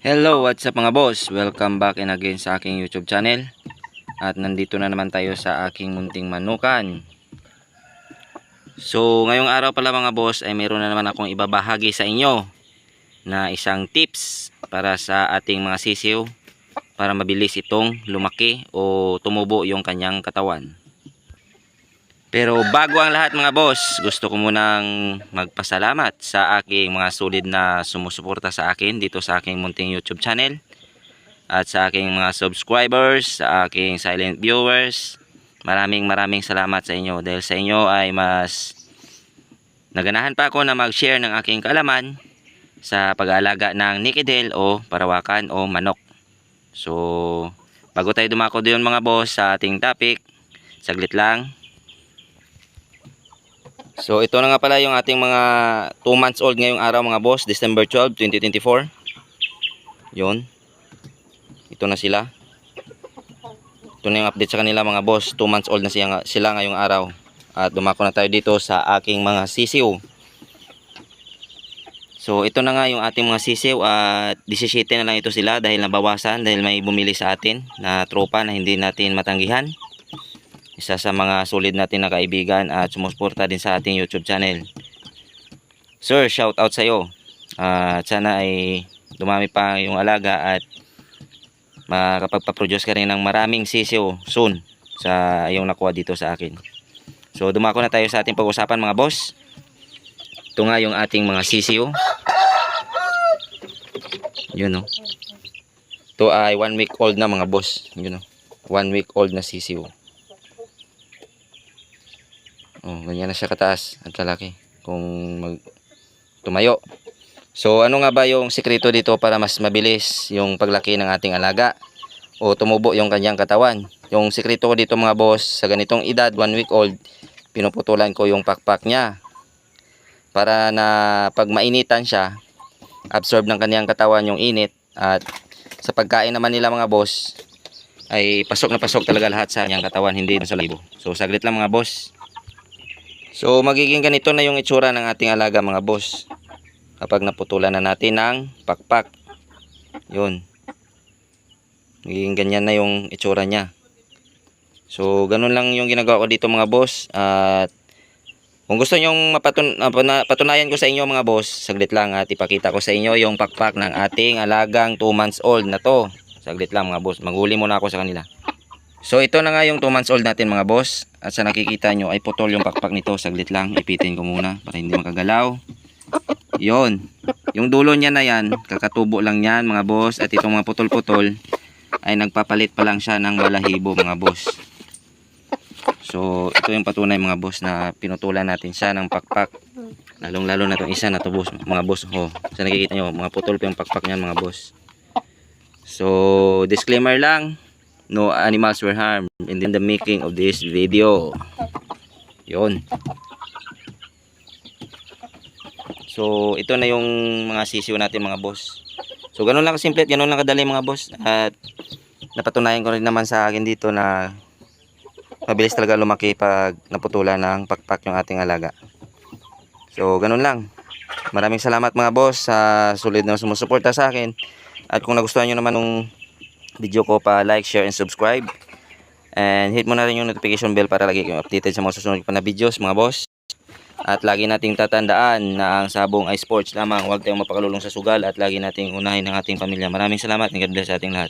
Hello, what's up mga boss? Welcome back and again sa aking YouTube channel. At nandito na naman tayo sa aking munting manukan. So, ngayong araw pala mga boss ay meron na naman akong ibabahagi sa inyo na isang tips para sa ating mga sisiw para mabilis itong lumaki o tumubo yung kanyang katawan. Pero bago ang lahat mga boss, gusto ko munang magpasalamat sa aking mga solid na sumusuporta sa akin dito sa aking munting YouTube channel. At sa aking mga subscribers, sa aking silent viewers, maraming salamat sa inyo. Dahil sa inyo ay mas naganahan pa ako na mag-share ng aking kaalaman sa pag-aalaga ng nikidel o parawakan o manok. So, bago tayo dumako doon mga boss sa ating topic, saglit lang. So ito na nga pala yung ating mga 2 months old ngayong araw mga boss, December 12, 2024. Yun. Ito na sila. Ito na yung update sa kanila mga boss. 2 months old na sila ngayong araw. At dumako na tayo dito sa aking mga sisiw. So ito na nga yung ating mga sisiw at 17 na lang ito sila dahil nabawasan dahil may bumili sa atin na tropa na hindi natin matanggihan. Isa sa mga solid natin na kaibigan at sumusuporta din sa ating YouTube channel. Sir, shout out sa iyo. Sana ay dumami pa yung alaga at makapagpa-produce ka rin ng maraming sisiw soon sa iyong nakuha dito sa akin. So dumako na tayo sa ating pag-usapan mga boss. Ito nga yung ating mga sisiw. Yun o. Ito ay 1 week old na mga boss. Yun o. 1 week old na sisiw. Oh, ganyan na siya kataas at kalaki kung tumayo. So ano nga ba yung sikreto dito para mas mabilis yung paglaki ng ating alaga o tumubo yung kanyang katawan? Yung sikreto ko dito mga boss, sa ganitong edad 1 week old, pinuputulan ko yung pakpak niya para na pag mainitan siya, absorb ng kanyang katawan yung init at sa pagkain naman nila mga boss ay pasok na pasok talaga lahat sa kanyang katawan, hindi sa libo. So saglit lang mga boss. So magiging ganito na yung itsura ng ating alaga mga boss kapag naputulan na natin ng pakpak. Yun. Magiging ganyan na yung itsura niya. So ganun lang yung ginagawa ko dito mga boss. At kung gusto nyong patunayan ko sa inyo mga boss, saglit lang at ipakita ko sa inyo yung pakpak ng ating alagang 2 months old na to. Saglit lang mga boss. Maghuli muna ako sa kanila. So ito na nga yung 2 months old natin mga boss. At sa nakikita nyo ay putol yung pakpak nito. Saglit lang, ipitin ko muna para hindi makagalaw. Yon. Yung dulo niya na yan, kakatubo lang yan mga boss. At itong mga putol-putol ay nagpapalit pa lang siya ng balahibo mga boss. So ito yung patunay mga boss na pinutulan natin siya ng pakpak. Lalong lalo na itong isa na to boss, mga boss. Oh, sa nakikita nyo, mga putol pa yung pakpak niyan mga boss. So disclaimer lang. No animals were harmed in the making of this video. Yun. So ito na yung mga sisiw natin mga boss. So ganun lang kasimple, ganun lang kadali mga boss. At napatunayan ko rin naman sa akin dito na mabilis talaga lumaki pag naputulan ng pakpak yung ating alaga. So ganun lang. Maraming salamat mga boss sa sulit na sumusuporta sa akin. At kung nagustuhan nyo naman ng video ko, pa like, share, and subscribe. And hit mo na rin yung notification bell para lagi kayong updated sa mga susunod pa na videos mga boss. At lagi nating tatandaan na ang sabong ay sports lamang. Huwag tayong mapakalulong sa sugal at lagi nating unahin ang ating pamilya. Maraming salamat and God bless sa ating lahat.